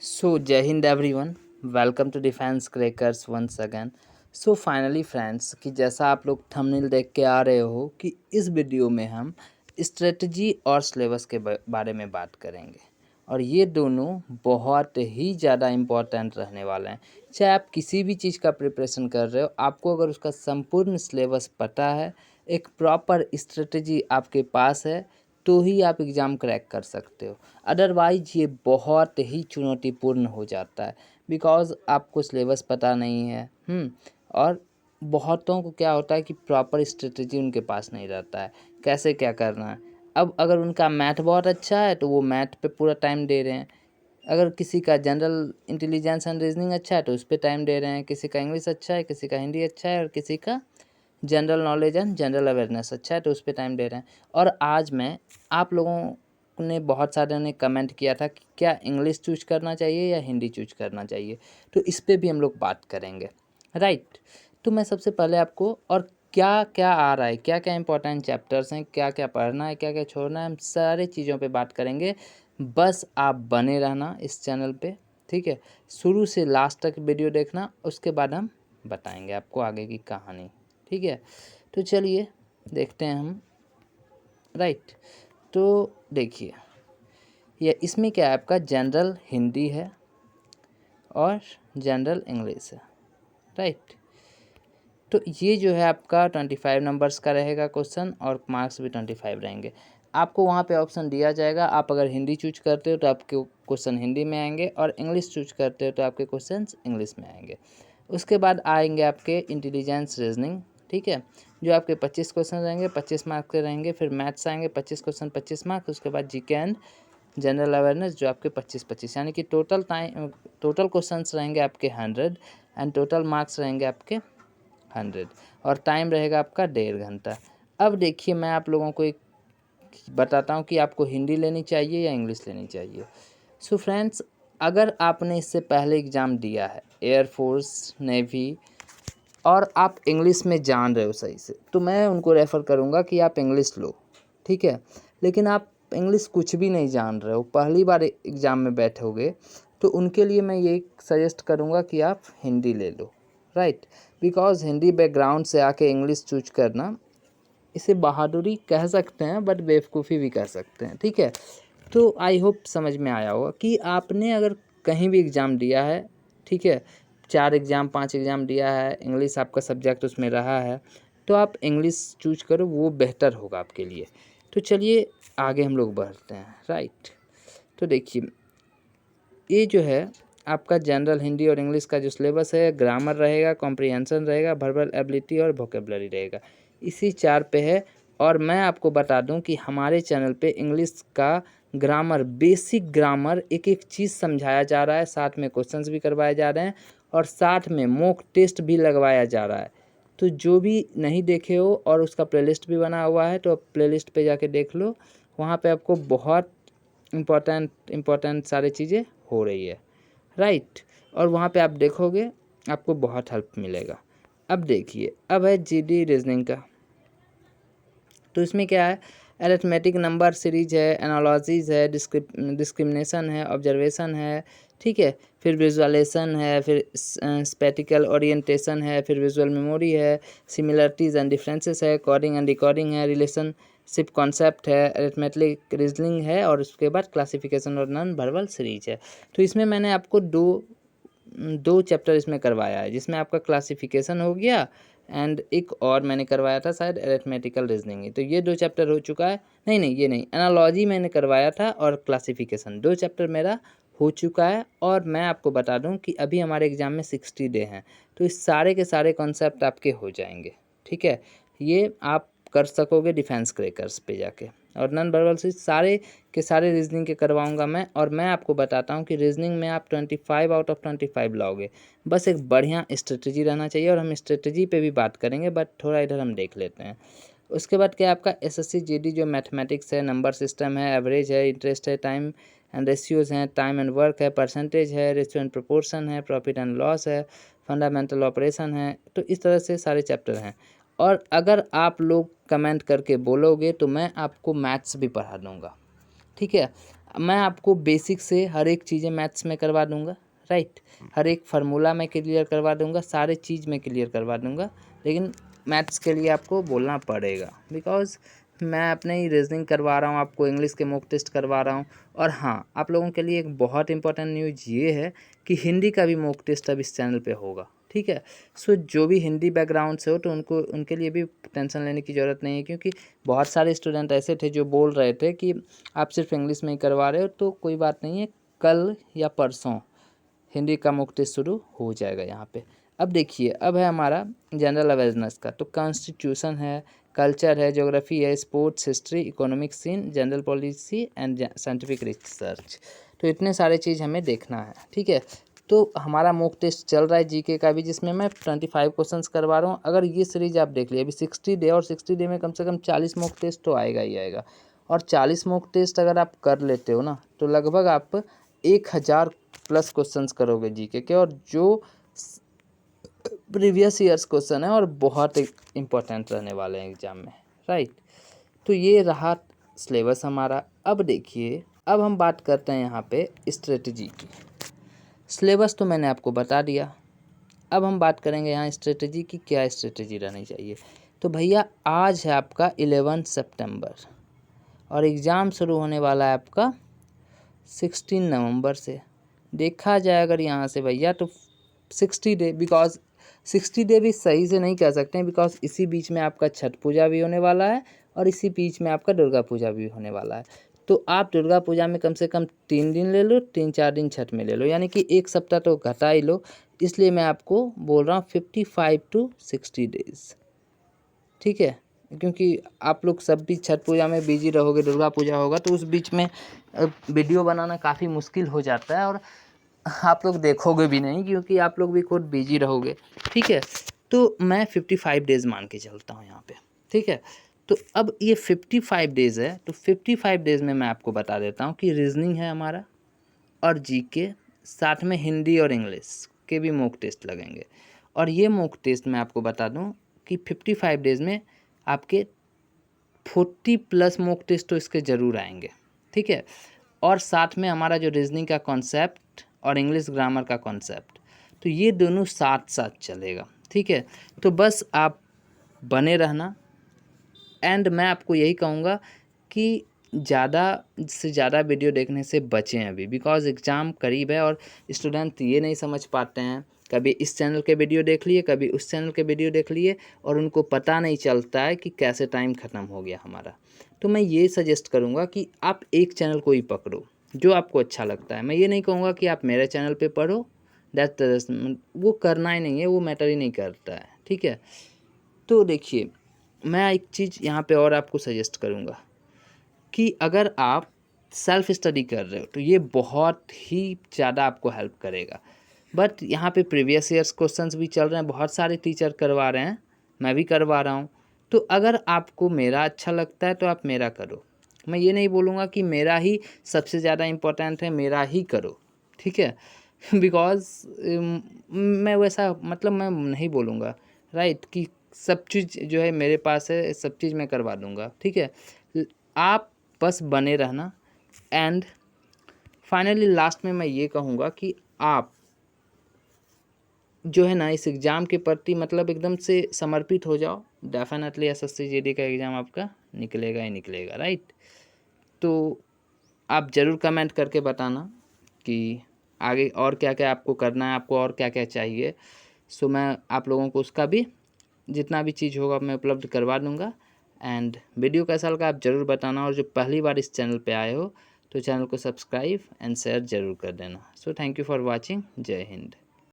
So, Jai Hind everyone, welcome to Defense Crackers once again. So finally friends कि जैसा आप लोग thumbnail देख के आ रहे हो कि इस वीडियो में हम स्ट्रेटजी और सिलेबस के बारे में बात करेंगे और ये दोनों बहुत ही ज़्यादा इम्पोर्टेंट रहने वाले हैं। चाहे आप किसी भी चीज़ का प्रिपरेशन कर रहे हो, आपको अगर उसका संपूर्ण सिलेबस पता है, एक प्रॉपर स्ट्रेटजी आपके पास है, तो ही आप एग्ज़ाम क्रैक कर सकते हो। अदरवाइज ये बहुत ही चुनौतीपूर्ण हो जाता है बिकॉज़ आपको सिलेबस पता नहीं है। और बहुतों को क्या होता है कि प्रॉपर स्ट्रेटजी उनके पास नहीं रहता है, कैसे क्या करना है। अब अगर उनका मैथ बहुत अच्छा है तो वो मैथ पे पूरा टाइम दे रहे हैं, अगर किसी का जनरल इंटेलिजेंस एंड रीजनिंग अच्छा है तो उस पर टाइम दे रहे हैं, किसी का इंग्लिश अच्छा है, किसी का हिंदी अच्छा है और किसी का general knowledge and general awareness अच्छा है तो उस पर टाइम दे रहे हैं। और आज मैं आप लोगों ने बहुत सारे ने कमेंट किया था कि क्या इंग्लिश चूज करना चाहिए या हिंदी चूज करना चाहिए, तो इस पर भी हम लोग बात करेंगे, राइट। तो मैं सबसे पहले आपको और क्या क्या आ रहा है, क्या क्या इंपॉर्टेंट चैप्टर्स हैं, क्या क्या पढ़ना है, क्या क्या छोड़ना है, हम सारे चीज़ों पे बात करेंगे। बस आप बने रहना इस चैनल पे, ठीक है। शुरू से लास्ट तक वीडियो देखना, उसके बाद हम बताएंगे आपको आगे की कहानी, ठीक है। तो चलिए देखते हैं हम, राइट। तो देखिए ये इसमें क्या है, आपका जनरल हिंदी है और जनरल इंग्लिश है, राइट। तो ये जो है आपका 25 नंबर्स का रहेगा क्वेश्चन और मार्क्स भी 25 रहेंगे। आपको वहाँ पे ऑप्शन दिया जाएगा, आप अगर हिंदी चूज करते हो तो आपके क्वेश्चन हिंदी में आएंगे और इंग्लिश चूज करते हो तो आपके क्वेश्चन इंग्लिश में आएंगे। उसके बाद आएंगे आपके इंटेलिजेंस रीजनिंग, ठीक है, जो आपके 25 क्वेश्चन रहेंगे, 25 मार्क्स के रहेंगे। फिर मैथ्स आएंगे 25 क्वेश्चन 25 मार्क्स। उसके बाद जीके एंड जनरल अवेयरनेस जो आपके 25-25, यानी कि टोटल क्वेश्चंस रहेंगे आपके 100 एंड टोटल मार्क्स रहेंगे आपके 100 और टाइम रहेगा आपका 1.5 घंटा। अब देखिए मैं आप लोगों को एक बताता हूँ कि आपको हिंदी लेनी चाहिए या इंग्लिश लेनी चाहिए। सो फ्रेंड्स, अगर आपने इससे पहले एग्ज़ाम दिया है एयरफोर्स, नेवी और आप इंग्लिश में जान रहे हो सही से, तो मैं उनको रेफ़र करूँगा कि आप इंग्लिश लो, ठीक है। लेकिन आप इंग्लिश कुछ भी नहीं जान रहे हो, पहली बार एग्ज़ाम में बैठोगे, तो उनके लिए मैं ये सजेस्ट करूँगा कि आप हिंदी ले लो, राइट। बिकॉज़ हिंदी बैकग्राउंड से आके इंग्लिश चूज करना, इसे बहादुरी कह सकते हैं बट बेवकूफ़ी भी कह सकते हैं, ठीक है। तो आई होप समझ में आया होगा कि आपने अगर कहीं भी एग्ज़ाम दिया है, ठीक है, 4 एग्ज़ाम 5 एग्ज़ाम दिया है, इंग्लिश आपका सब्जेक्ट उसमें रहा है, तो आप इंग्लिश चूज करो, वो बेहतर होगा आपके लिए। तो चलिए आगे हम लोग बढ़ते हैं, राइट। तो देखिए ये जो है आपका जनरल हिंदी और इंग्लिश का जो सिलेबस है, ग्रामर रहेगा, कॉम्प्रिहेंशन रहेगा, वर्बल एबिलिटी और वोकेबलरी रहेगा, इसी 4 पे है। और मैं आपको बता दूं कि हमारे चैनल पे इंग्लिश का ग्रामर, बेसिक ग्रामर, एक एक चीज़ समझाया जा रहा है, साथ में क्वेश्चंस भी करवाए जा रहे हैं और साथ में मॉक टेस्ट भी लगवाया जा रहा है। तो जो भी नहीं देखे हो, और उसका प्लेलिस्ट भी बना हुआ है, तो आप प्लेलिस्ट पे जाके देख लो, वहाँ पे आपको बहुत इम्पोर्टेंट सारी चीज़ें हो रही है, राइट। और वहाँ पे आप देखोगे आपको बहुत हेल्प मिलेगा। अब देखिए, अब है जीडी रीजनिंग का। तो इसमें क्या है, अरिथमेटिक नंबर सीरीज है, एनालॉजीज है, डिस्क्रिमिनेशन है, ऑब्जर्वेशन है, ठीक है। फिर विजुअलेशन है, फिर स्पैटिकल ओरिएंटेशन है, फिर विजुअल मेमोरी है, सिमिलरिटीज़ एंड डिफरेंसेस है, कोडिंग एंड डिकोडिंग है, रिलेशनशिप कॉन्सेप्ट है, अरिथमेटिक रीजनिंग है और उसके बाद क्लासिफिकेशन और नॉन वर्बल सीरीज है। तो इसमें मैंने आपको दो चैप्टर इसमें करवाया है, जिसमें आपका क्लासिफिकेशन हो गया एंड एक और मैंने करवाया था शायद अरिथमेटिकल रीजनिंग। तो ये 2 चैप्टर हो चुका है। नहीं, ये नहीं, एनालॉजी मैंने करवाया था और क्लासिफिकेशन, 2 चैप्टर मेरा हो चुका है। और मैं आपको बता दूं कि अभी हमारे एग्ज़ाम में 60 डे हैं, तो इस सारे के सारे कॉन्सेप्ट आपके हो जाएंगे, ठीक है। ये आप कर सकोगे डिफेंस क्रैकर्स पे जाके। और नॉन वर्बल से सारे के सारे रीजनिंग के करवाऊंगा मैं। और मैं आपको बताता हूँ कि रीजनिंग में आप 25 आउट ऑफ 25 लाओगे, बस एक बढ़िया स्ट्रेटजी रहना चाहिए। और हम स्ट्रेटजी पे भी बात करेंगे, बट थोड़ा इधर हम देख लेते हैं। उसके बाद क्या आपका एसएससी जीडी जो मैथमेटिक्स है, नंबर सिस्टम है, एवरेज है, इंटरेस्ट है, टाइम एंड रेशियोज़ हैं, टाइम एंड वर्क है, परसेंटेज है, रेशियो एंड प्रोपोर्शन है, प्रॉफिट एंड लॉस है, फंडामेंटल ऑपरेशन है। तो इस तरह से सारे चैप्टर हैं। और अगर आप लोग कमेंट करके बोलोगे तो मैं आपको मैथ्स भी पढ़ा दूँगा, ठीक है। मैं आपको बेसिक से हर एक चीज़ें मैथ्स में करवा दूंगा, राइट। हर एक फार्मूला में क्लियर करवा दूंगा, सारे चीज़ में क्लियर करवा दूंगा, लेकिन मैथ्स के लिए आपको बोलना पड़ेगा बिकॉज मैं अपने ही रीजनिंग करवा रहा हूँ, आपको इंग्लिश के मॉक टेस्ट करवा रहा हूँ। और हाँ, आप लोगों के लिए एक बहुत इंपॉर्टेंट न्यूज़ ये है कि हिंदी का भी मॉक टेस्ट अब इस चैनल पे होगा, ठीक है। सो जो भी हिंदी बैकग्राउंड से हो तो उनके लिए भी टेंशन लेने की ज़रूरत नहीं है, क्योंकि बहुत सारे स्टूडेंट ऐसे थे जो बोल रहे थे कि आप सिर्फ इंग्लिश में ही करवा रहे हो, तो कोई बात नहीं है, कल या परसों हिंदी का मॉक टेस्ट शुरू हो जाएगा यहाँ पे। अब देखिए, अब है हमारा जनरल अवेयरनेस का, तो कॉन्स्टिट्यूशन है, कल्चर है, ज्योग्राफी है, sports, history, economic scene, general policy and scientific research. तो इतने सारे चीज़ हमें देखना है, ठीक है। तो हमारा मॉक टेस्ट चल रहा है जीके का भी, जिसमें मैं 25 क्वेश्चंस करवा रहा हूँ। अगर ये सीरीज आप देख लिए अभी 60 डे, और 60 डे में कम से कम 40 मॉक टेस्ट तो आएगा ही आएगा। और 40 मॉक टेस्ट अगर आप कर लेते हो ना, तो लगभग आप 1000 प्लस क्वेश्चंस करोगे जीके के, और जो प्रीवियस ईयर्स क्वेश्चन है और बहुत इम्पोर्टेंट रहने वाले हैं एग्जाम में, राइट। तो ये रहा सिलेबस हमारा। अब देखिए, अब हम बात करते हैं यहाँ पे स्ट्रेटजी की। सिलेबस तो मैंने आपको बता दिया, अब हम बात करेंगे यहाँ स्ट्रेटजी की, क्या स्ट्रेटजी रहनी चाहिए। तो भैया, आज है आपका 11 सितंबर और एग्ज़ाम शुरू होने वाला है आपका 16 नवंबर से। देखा जाए अगर यहाँ से भैया, तो 60 डे, बिकॉज 60 डे भी सही से नहीं कह सकते हैं, बिकॉज इसी बीच में आपका छठ पूजा भी होने वाला है और इसी बीच में आपका दुर्गा पूजा भी होने वाला है। तो आप दुर्गा पूजा में कम से कम 3 दिन ले लो, 3-4 दिन छठ में ले लो, यानी कि एक सप्ताह तो घटा ही लो। इसलिए मैं आपको बोल रहा हूँ 55 to 60 डेज़, ठीक है। क्योंकि आप लोग सब भी छठ पूजा में बिजी रहोगे, दुर्गा पूजा होगा, तो उस बीच में वीडियो बनाना काफ़ी मुश्किल हो जाता है और आप लोग देखोगे भी नहीं, क्योंकि आप लोग भी खुद बिजी रहोगे, ठीक है। तो मैं 55 डेज़ मान के चलता हूँ यहाँ पे, ठीक है। तो अब ये 55 डेज़ है, तो 55 डेज़ में मैं आपको बता देता हूँ कि रीजनिंग है हमारा और जीके, साथ में हिंदी और इंग्लिश के भी मॉक टेस्ट लगेंगे। और ये मॉक टेस्ट मैं आपको बता दूं कि 55 डेज़ में आपके 40 प्लस मॉक टेस्ट तो इसके ज़रूर आएंगे, ठीक है। और साथ में हमारा जो रीजनिंग का कॉन्सेप्ट और इंग्लिश ग्रामर का कॉन्सेप्ट, तो ये दोनों साथ साथ चलेगा, ठीक है। तो बस आप बने रहना। एंड मैं आपको यही कहूँगा कि ज़्यादा से ज़्यादा वीडियो देखने से बचें अभी, बिकॉज एग्ज़ाम करीब है और स्टूडेंट ये नहीं समझ पाते हैं, कभी इस चैनल के वीडियो देख लिए, कभी उस चैनल के वीडियो देख लिए, और उनको पता नहीं चलता है कि कैसे टाइम ख़त्म हो गया हमारा। तो मैं ये सजेस्ट करूँगा कि आप एक चैनल को ही पकड़ो जो आपको अच्छा लगता है। मैं ये नहीं कहूँगा कि आप मेरे चैनल पे पढ़ो, दैट वो करना ही नहीं है, वो मैटर ही नहीं करता है, ठीक है। तो देखिए, मैं एक चीज़ यहाँ पे और आपको सजेस्ट करूँगा कि अगर आप सेल्फ स्टडी कर रहे हो तो ये बहुत ही ज़्यादा आपको हेल्प करेगा। बट यहाँ पे प्रीवियस ईयर्स क्वेश्चंस भी चल रहे हैं, बहुत सारे टीचर करवा रहे हैं, मैं भी करवा रहा हूँ। तो अगर आपको मेरा अच्छा लगता है तो आप मेरा करो। मैं ये नहीं बोलूँगा कि मेरा ही सबसे ज़्यादा इम्पोर्टेंट है, मेरा ही करो, ठीक है। बिकॉज मैं वैसा मतलब मैं नहीं बोलूँगा, राइट, कि सब चीज़ जो है मेरे पास है, सब चीज़ मैं करवा दूँगा, ठीक है। आप बस बने रहना। एंड फाइनली लास्ट में मैं ये कहूँगा कि आप जो है ना इस एग्ज़ाम के प्रति मतलब एकदम से समर्पित हो जाओ। डेफिनेटली एसएससी जीडी का एग्ज़ाम आपका निकलेगा ही निकलेगा, राइट। तो आप ज़रूर कमेंट करके बताना कि आगे और क्या क्या आपको करना है, आपको और क्या क्या चाहिए। सो मैं आप लोगों को उसका भी जितना भी चीज़ होगा मैं उपलब्ध करवा दूँगा। एंड वीडियो कैसा लगा आप ज़रूर बताना, और जो पहली बार इस चैनल पे आए हो तो चैनल को सब्सक्राइब एंड शेयर ज़रूर कर देना। So thank you for watching. जय हिंद।